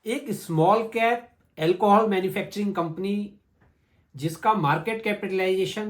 एक small cap alcohol manufacturing company जिसका market capitalisation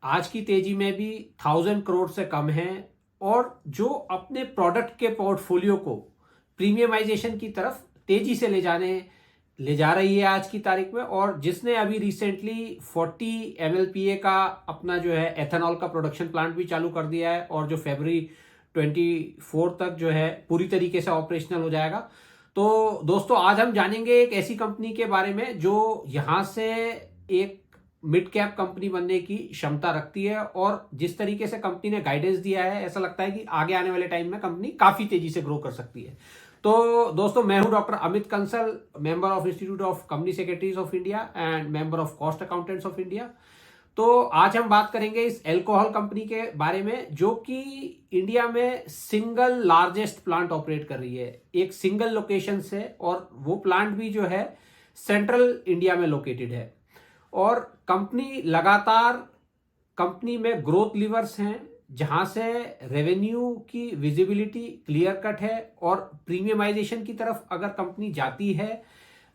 आज की तेजी में भी 1,000 करोड़ से कम है और जो अपने प्रोडक्ट के पोर्टफोलियो को प्रीमियमाइजेशन की तरफ तेजी से ले जा रही है आज की तारीख में, और जिसने अभी रिसेंटली 40 MLPA का अपना जो है एथेनॉल का प्रोडक्शन प्लांट भी चालू कर दिया है और जो फरवरी 24 तक जो है पूरी तरीके से ऑपरेशनल हो जाएगा। तो दोस्तों, आज हम जानेंगे एक ऐसी कंपनी के बारे में जो यहां से एक मिड कैप कंपनी बनने की क्षमता रखती है, और जिस तरीके से कंपनी ने गाइडेंस दिया है ऐसा लगता है कि आगे आने वाले टाइम में कंपनी काफी तेजी से ग्रो कर सकती है। तो दोस्तों, मैं हूं doctor Amit Kansal, member of institute of company secretaries of India and member of cost accountants of India. तो आज हम बात करेंगे इस अल्कोहल कंपनी के बारे में जो कि इंडिया में सिंगल लार्जेस्ट प्लांट ऑपरेट कर रही है, एक सिंगल लोकेशन से, और वो प्लांट भी जो है सेंट्रल इंडिया में लोकेटेड है। और कंपनी लगातार कंपनी में ग्रोथ लीवर्स हैं जहां से रेवेन्यू की विजिबिलिटी क्लियर कट है, और प्रीमियमाइजेशन की तरफ अगर कंपनी जाती है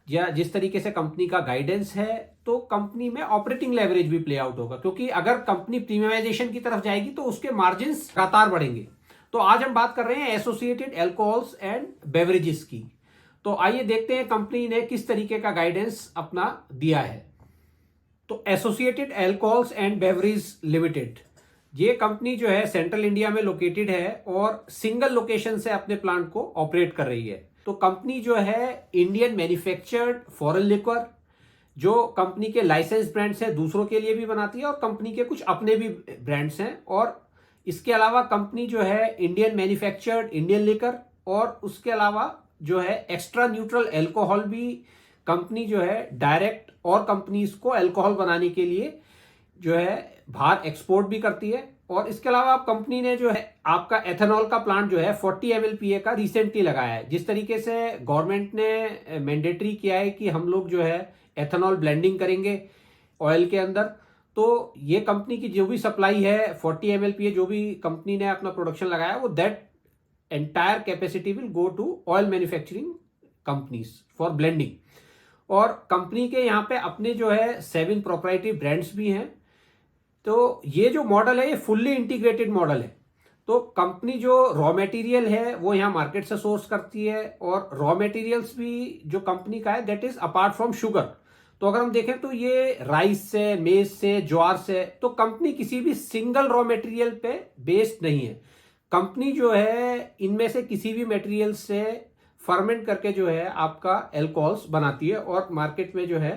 या जिस तरीके से कंपनी का गाइडेंस है तो कंपनी में ऑपरेटिंग लेवरेज भी प्ले आउट होगा, क्योंकि अगर कंपनी प्रीमियमाइजेशन की तरफ जाएगी तो उसके मार्जिन लगातार बढ़ेंगे। तो आज हम बात कर रहे हैं एसोसिएटेड अल्कोहल्स एंड बेवरेजेस की। तो आइए देखते हैं कंपनी ने किस तरीके का गाइडेंस अपना दिया है। तो associated alcohols and beverage limited, ये कंपनी जो है सेंट्रल इंडिया में लोकेटेड है और सिंगल लोकेशन से अपने प्लांट को ऑपरेट कर रही है। तो कंपनी जो है इंडियन मैन्युफैक्चर्ड फॉरेन लिक्वर, जो कंपनी के लाइसेंस ब्रांड्स हैं, दूसरों के लिए भी बनाती है और कंपनी के कुछ अपने भी ब्रांड्स हैं। और इसके अलावा कंपनी जो है इंडियन मैन्युफैक्चर्ड इंडियन लिकर, और उसके अलावा जो है एक्स्ट्रा न्यूट्रल अल्कोहल भी कंपनी जो है डायरेक्ट और कंपनीज को अल्कोहल बनाने के लिए जो है बाहर एक्सपोर्ट भी करती है। और इसके अलावा कंपनी ने जो है आपका एथेनॉल का प्लांट जो है 40 MLPA का रिसेंटली लगाया है। जिस तरीके से गवर्नमेंट ने मैंडेटरी किया है कि हम लोग जो है एथेनॉल ब्लेंडिंग करेंगे ऑयल के अंदर, तो ये कंपनी की जो भी सप्लाई है 40 MLPA जो भी कंपनी ने अपना प्रोडक्शन लगाया वो that entire capacity will go to oil manufacturing companies for blending. और कंपनी के यहाँ पे अपने जो है 7 प्रोप्राइटरी ब्रांड्स भी हैं। तो ये जो मॉडल है ये फुल्ली इंटीग्रेटेड मॉडल है। तो कंपनी जो रॉ मटेरियल है वो यहाँ मार्केट से सोर्स करती है, और रॉ मटेरियल्स भी जो कंपनी का है that is apart from sugar. तो अगर हम देखें तो ये राइस से, मेज से, ज्वार से, तो कंपनी किसी भी सिंगल रॉ मटेरियल पे बेस्ड नहीं है। कंपनी जो है इनमें से किसी भी मटेरियल से फर्मेंट करके जो है आपका अल्कोहल्स बनाती है और मार्केट में जो है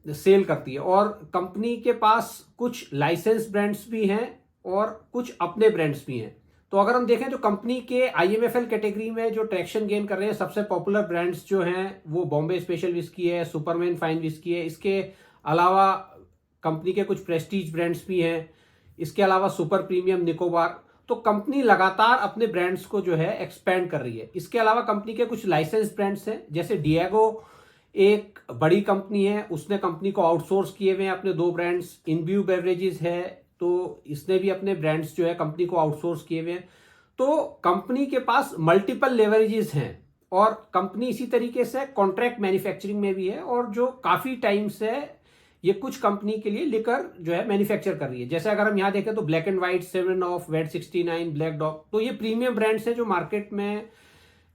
सेल करती है। और कंपनी के पास कुछ लाइसेंस ब्रांड्स भी हैं और कुछ अपने ब्रांड्स भी हैं। तो अगर हम देखें तो कंपनी के IMFL कैटेगरी में जो ट्रैक्शन गेन कर रहे हैं, सबसे पॉपुलर ब्रांड्स जो हैं वो बॉम्बे स्पेशल विस्की है, सुपरमैन फाइन विस्की है। इसके अलावा कंपनी के कुछ प्रेस्टीज ब्रांड्स भी हैं, इसके अलावा सुपर प्रीमियम, निकोबार। तो कंपनी लगातार अपने ब्रांड्स को जो है एक्सपेंड कर रही है। इसके अलावा कंपनी के कुछ लाइसेंस ब्रांड्स हैं, जैसे डिएगो एक बड़ी कंपनी है, उसने कंपनी को आउटसोर्स किए हुए हैं अपने 2 ब्रांड्स। इनब्यू बेवरेजेस है, तो इसने भी अपने ब्रांड्स जो है कंपनी को आउटसोर्स किए हुए हैं। तो कंपनी के पास मल्टीपल लेवरेजेस हैं, और कंपनी इसी तरीके से कॉन्ट्रैक्ट मैन्युफैक्चरिंग में भी है, और जो काफी टाइम से ये कुछ कंपनी के लिए लिकर जो है मैन्युफैक्चर कर रही है। जैसे अगर हम यहाँ देखें तो ब्लैक एंड व्हाइट, 7 ऑफ, वेट 69, ब्लैक डॉग, तो ये प्रीमियम ब्रांड्स हैं जो मार्केट में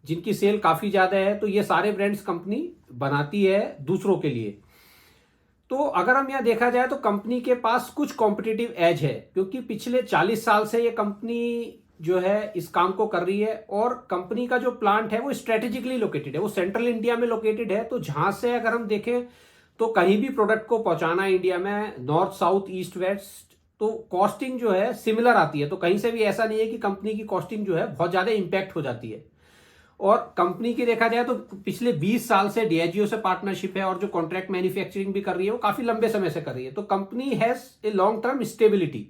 जिनकी सेल काफी ज्यादा है। तो ये सारे ब्रांड्स कंपनी बनाती है दूसरों के लिए। तो अगर हम यहाँ देखा जाए तो कंपनी के पास कुछ कॉम्पिटिटिव एज है, क्योंकि पिछले 40 साल से ये कंपनी जो है इस काम को कर रही है। और कंपनी का जो प्लांट है वो स्ट्रेटेजिकली लोकेटेड है, वो सेंट्रल इंडिया में लोकेटेड है। तो जहां से अगर हम देखें तो कहीं भी प्रोडक्ट को पहुंचाना इंडिया में, नॉर्थ, साउथ, ईस्ट, वेस्ट, तो कॉस्टिंग जो है सिमिलर आती है। तो कहीं से भी ऐसा नहीं है कि कंपनी की कॉस्टिंग जो है बहुत ज्यादा इंपैक्ट हो जाती है। और कंपनी की देखा जाए तो पिछले 20 साल से डीएचजीओ से पार्टनरशिप है, और जो कॉन्ट्रैक्ट मैन्युफैक्चरिंग भी कर रही है वो काफी लंबे समय से कर रही है। तो company has a long term stability.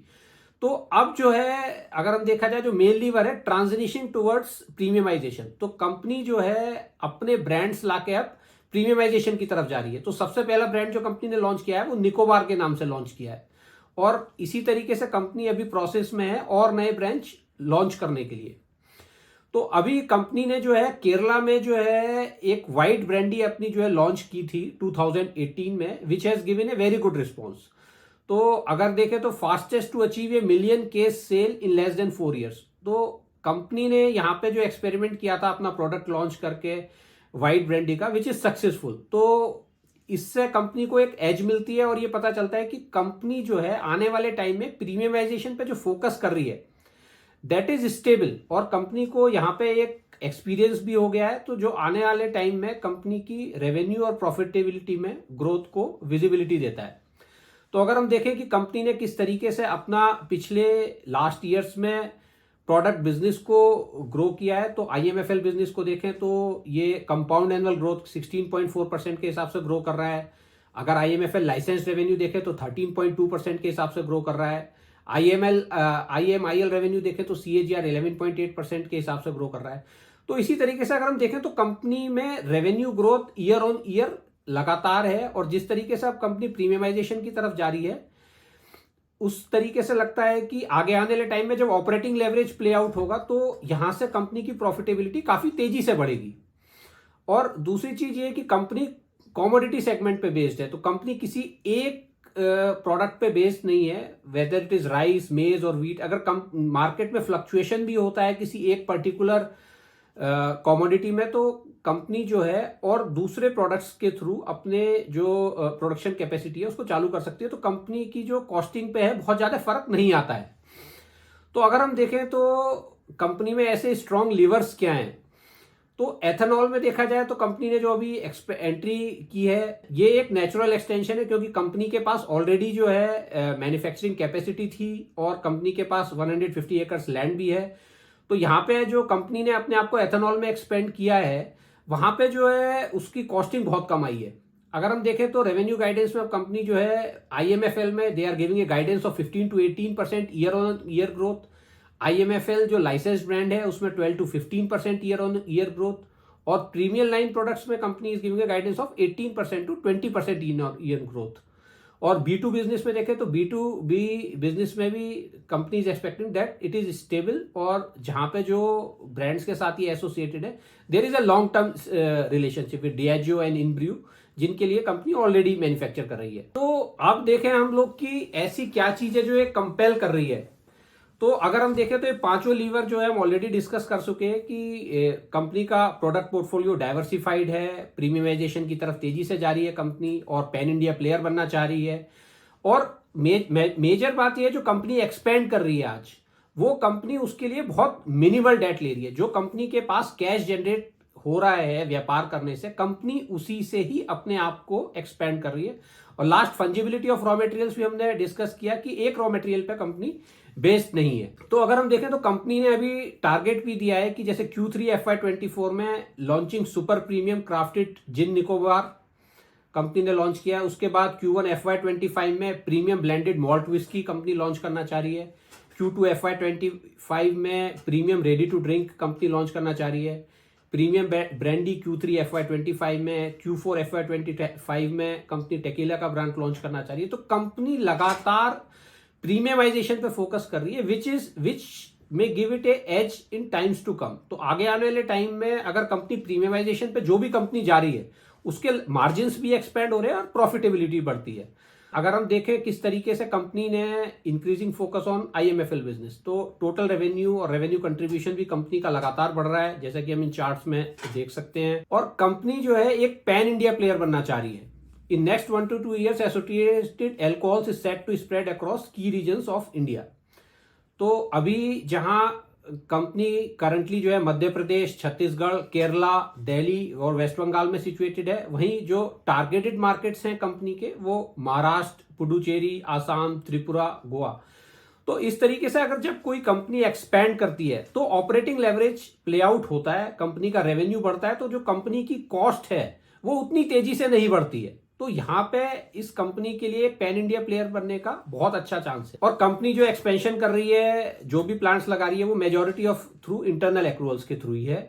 तो अब जो है अगर हम देखा जाए जो मेन लीवर है ट्रांजिशन टुवर्ड्स प्रीमियमाइजेशन, तो कंपनी जो है अपने ब्रांड्स लाके अब प्रीमियमाइजेशन की तरफ जा रही है। तो सबसे पहला ब्रांड जो कंपनी ने लॉन्च किया है वो निकोबार के नाम से लॉन्च किया है, और इसी तरीके से कंपनी अभी प्रोसेस में है और नए ब्रांच लॉन्च करने के लिए। तो अभी कंपनी ने जो है केरला में जो है एक वाइट ब्रांडी अपनी जो है लॉन्च की थी 2018 में, which has given a very good response. तो अगर देखें तो fastest to achieve a million case sale in less than 4 years. तो कंपनी ने यहाँ पे जो एक्सपेरिमेंट किया था अपना प्रोडक्ट लॉन्च करके वाइट ब्रांडी का, विच इज सक्सेसफुल। तो इससे कंपनी को एक एज मिलती है और ये पता चलता है कि कंपनी जो है आने वाले टाइम में प्रीमियमाइजेशन पे जो फोकस कर रही है दैट इज स्टेबल, और कंपनी को यहाँ पे एक एक्सपीरियंस भी हो गया है। तो जो आने वाले टाइम में कंपनी की रेवेन्यू और प्रॉफिटेबिलिटी में ग्रोथ को विजिबिलिटी देता है। तो अगर हम देखें कि कंपनी ने किस तरीके से अपना पिछले लास्ट ईयर्स में प्रोडक्ट बिजनेस को ग्रो किया है, तो आईएमएफएल बिजनेस को देखें तो ये कंपाउंड एनुअल ग्रोथ 16.4% के हिसाब से ग्रो कर रहा है। अगर आईएमएफएल लाइसेंस रेवेन्यू देखें तो 13.2% के हिसाब से ग्रो कर रहा है। आईएमआईएल रेवेन्यू देखें तो CAGR 11.8% के हिसाब से ग्रो कर रहा है। तो इसी तरीके से अगर हम देखें तो कंपनी में revenue growth year on year लगातार है, और जिस तरीके से अब कंपनी प्रीमियमाइजेशन की तरफ जा रही है उस तरीके से लगता है कि आगे आने वाले टाइम में जब ऑपरेटिंग लेवरेज प्ले आउट होगा तो यहां से कंपनी की प्रॉफिटेबिलिटी काफी तेजी से बढ़ेगी। और दूसरी चीज ये कि कंपनी कॉमोडिटी सेगमेंट पे बेस्ड है, तो कंपनी किसी एक प्रोडक्ट पे बेस्ड नहीं है, वेदर इट इज राइस, मेज और व्हीट। अगर मार्केट में फ्लक्चुएशन भी होता है किसी एक पर्टिकुलर कॉमोडिटी में, तो कंपनी जो है और दूसरे प्रोडक्ट्स के थ्रू अपने जो प्रोडक्शन कैपेसिटी है उसको चालू कर सकती है। तो कंपनी की जो कॉस्टिंग पे है बहुत ज्यादा फर्क नहीं आता है। तो अगर हम देखें तो कंपनी में ऐसे स्ट्रॉन्ग लीवर्स क्या हैं, तो एथेनॉल में देखा जाए तो कंपनी ने जो अभी एंट्री की है ये एक नेचुरल एक्सटेंशन है, क्योंकि कंपनी के पास ऑलरेडी जो है मैन्युफैक्चरिंग कैपेसिटी थी और कंपनी के पास 150 एकर्स लैंड भी है। तो यहाँ पे जो कंपनी ने अपने आप को एथेनॉल में एक्सपेंड किया है वहां पे जो है उसकी कॉस्टिंग बहुत कम आई है। अगर हम देखें तो रेवेन्यू गाइडेंस में कंपनी जो है आईएमएफएल में they are giving a guidance of 15 to 18% year on year growth. IMFL जो लाइसेंस ब्रांड है उसमें 12 to 15% year on year growth, और प्रीमियम लाइन प्रोडक्ट्स में company is giving a guidance of 18% to 20% year growth. और B2 business में देखें तो B2B business में भी company is expecting that it is stable, और जहां पे जो ब्रांड्स के साथ ये एसोसिएटेड है there is a long term relationship with Diageo and Inbrew, जिनके लिए कंपनी ऑलरेडी मैन्युफैक्चर कर रही है। तो अब देखें हम लोग की ऐसी क्या चीज है जो ये कंपेल कर रही है। तो अगर हम देखें तो ये पांचों लीवर जो है हम ऑलरेडी डिस्कस कर चुके हैं कि कंपनी का प्रोडक्ट पोर्टफोलियो डाइवर्सिफाइड है, प्रीमियमाइजेशन की तरफ तेजी से जा रही है कंपनी, और पैन इंडिया प्लेयर बनना चाह रही है। और मेजर बात यह है जो कंपनी एक्सपेंड कर रही है आज, वो कंपनी उसके लिए बहुत मिनिमल डेट ले रही है। जो कंपनी के पास कैश जनरेट हो रहा है व्यापार करने से, कंपनी उसी से ही अपने आप को एक्सपेंड कर रही है। और लास्ट फंजिबिलिटी ऑफ रॉ मटेरियल्स भी हमने डिस्कस किया कि एक रॉ मटेरियल पे कंपनी बेस्ड नहीं है। तो अगर हम देखें तो कंपनी ने अभी टारगेट भी दिया है कि जैसे Q3 FY24 में launching super premium crafted gin Nicobar company ने लॉन्च किया है। उसके बाद Q1 FY25 में premium blended malt whisky company launch करना चाह रही है। Q2 FY25 में premium ready to drink company launch करना चाह रही है। प्रीमियम ब्रांडी Q3 FY25 में, Q4 FY25 में कंपनी टेकीला का ब्रांड लॉन्च करना चाह रही है। तो कंपनी लगातार प्रीमियमाइजेशन पे फोकस कर रही है, विच में give it a edge in times to come. तो आगे आने वाले टाइम में अगर कंपनी प्रीमियमाइजेशन पे जो भी कंपनी जा रही है उसके मार्जिन्स भी एक्सपेंड हो रहे हैं और प्रॉफिटेबिलिटी बढ़ती है। अगर हम देखें किस तरीके से कंपनी ने increasing focus on IMFL business, तो टोटल रेवेन्यू और रेवेन्यू कंट्रीब्यूशन भी कंपनी का लगातार बढ़ रहा है, जैसा कि हम इन चार्ट्स में देख सकते हैं। और कंपनी जो है एक पैन इंडिया प्लेयर बनना चाह रही है। In next 1 to 2 years, associated alcohols is set to spread across key regions of India. तो अभी जहां कंपनी करंटली जो है मध्य प्रदेश, छत्तीसगढ़, केरला, दिल्ली और वेस्ट बंगाल में सिचुएटेड है, वहीं जो टारगेटेड मार्केट्स हैं कंपनी के वो महाराष्ट्र, पुडुचेरी, आसाम, त्रिपुरा, गोवा। तो इस तरीके से अगर जब कोई कंपनी एक्सपैंड करती है तो ऑपरेटिंग लेवरेज प्ले आउट होता है, कंपनी का रेवेन्यू बढ़ता है, तो जो कंपनी की कॉस्ट है वो उतनी तेजी से नहीं बढ़ती है। तो यहाँ पे इस कंपनी के लिए पैन इंडिया प्लेयर बनने का बहुत अच्छा चांस है। और कंपनी जो एक्सपेंशन कर रही है, जो भी प्लांट्स लगा रही है, वो मेजॉरिटी ऑफ थ्रू इंटरनल एक्रूवल्स के थ्रू ही है।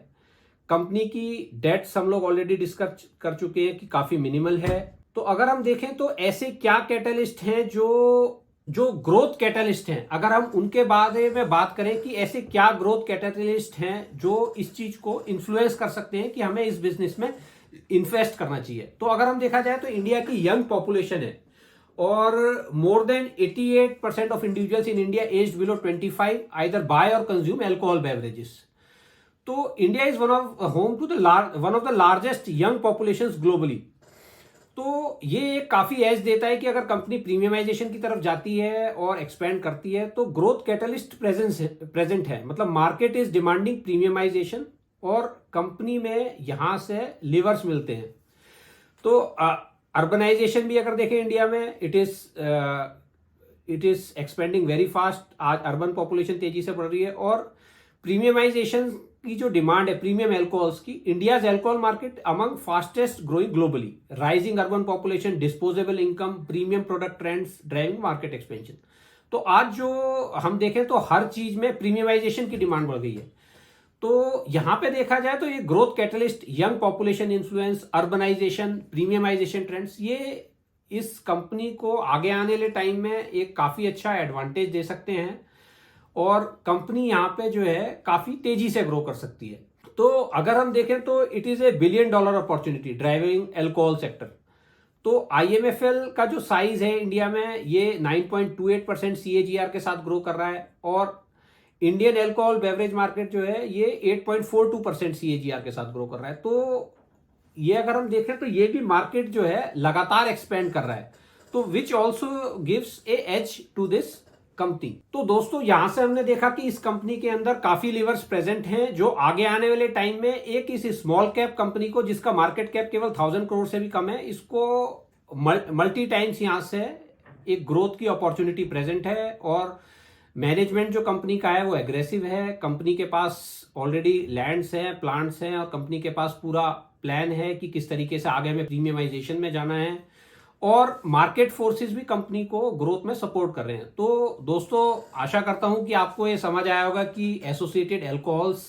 कंपनी की डेट्स हम लोग ऑलरेडी डिस्कस कर चुके हैं कि काफी मिनिमल है। तो अगर हम देखें तो ऐसे क्या कैटलिस्ट हैं जो जो ग्रोथ कैटलिस्ट हैं, अगर हम उनके बारे में बात करें कि ऐसे क्या ग्रोथ कैटलिस्ट हैं जो इस चीज को इन्फ्लुएंस कर सकते हैं कि हमें इस बिजनेस में इन्वेस्ट करना चाहिए, तो अगर हम देखा जाए तो इंडिया की यंग पॉपुलेशन है और more than 88% of individuals in India aged below 25 either buy or consume alcohol beverages. तो India is one of home to one of the largest young populations globally. तो ये एक काफी एज देता है कि अगर कंपनी प्रीमियमाइजेशन की तरफ जाती है और एक्सपेंड करती है तो ग्रोथ कैटलिस्ट प्रेजेंट है, मतलब मार्केट इज डिमांडिंग प्रीमियमाइजेशन और कंपनी में यहां से लीवर्स मिलते हैं। तो अर्बनाइजेशन भी अगर देखें इंडिया में it is expanding very fast. आज अर्बन पॉपुलेशन तेजी से बढ़ रही है और प्रीमियमाइजेशन की जो डिमांड है प्रीमियम एल्कोहल्स की, India's alcohol market among fastest growing globally. Rising urban population, disposable income, premium product trends driving market expansion. तो आज जो हम देखें तो हर चीज में प्रीमियमाइजेशन की डिमांड बढ़ गई है। तो यहां पे देखा जाए तो ये growth catalyst, young population influence, urbanisation, premiumisation trends, ये इस कंपनी को आगे आने वाले टाइम में एक काफी अच्छा एडवांटेज दे सकते हैं और कंपनी यहाँ पे जो है काफी तेजी से ग्रो कर सकती है। तो अगर हम देखें तो it is a $1 billion opportunity driving alcohol sector. तो IMFL का जो साइज है इंडिया में ये 9.28% CAGR के साथ ग्रो कर रहा है और इंडियन एल्कोहल बेवरेज मार्केट जो है ये 8.42% CAGR के साथ ग्रो कर रहा है। तो ये अगर हम देखें तो ये भी मार्केट जो है लगातार एक्सपेंड कर रहा है, तो which also gives a edge to this company. तो दोस्तों यहां से हमने देखा कि इस कंपनी के अंदर काफी लीवर्स प्रेजेंट हैं जो आगे आने वाले टाइम में एक इस स्मॉल कैप कंपनी को, जिसका मार्केट कैप केवल 1000 करोड़ से भी कम है, इसको मल्टी टाइम्स यहां से एक ग्रोथ की अपॉर्चुनिटी प्रेजेंट है। और मैनेजमेंट जो कंपनी का है वो एग्रेसिव है, कंपनी के पास ऑलरेडी लैंड्स हैं, प्लांट्स हैं और कंपनी के पास पूरा प्लान है कि किस तरीके से आगे में प्रीमियमाइजेशन में जाना है और मार्केट फोर्सेस भी कंपनी को ग्रोथ में सपोर्ट कर रहे हैं। तो दोस्तों आशा करता हूं कि आपको ये समझ आया होगा कि एसोसिएटेड अल्कोहल्स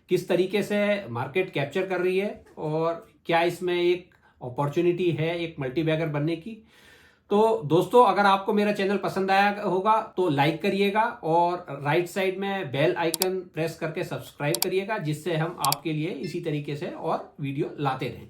किस तरीके से मार्केट कैप्चर कर रही है और क्या इसमें एक अपॉर्चुनिटी है एक मल्टीबैगर बनने की। तो दोस्तों अगर आपको मेरा चैनल पसंद आया होगा तो लाइक करिएगा और राइट साइड में बेल आइकन प्रेस करके सब्सक्राइब करिएगा, जिससे हम आपके लिए इसी तरीके से और वीडियो लाते रहें।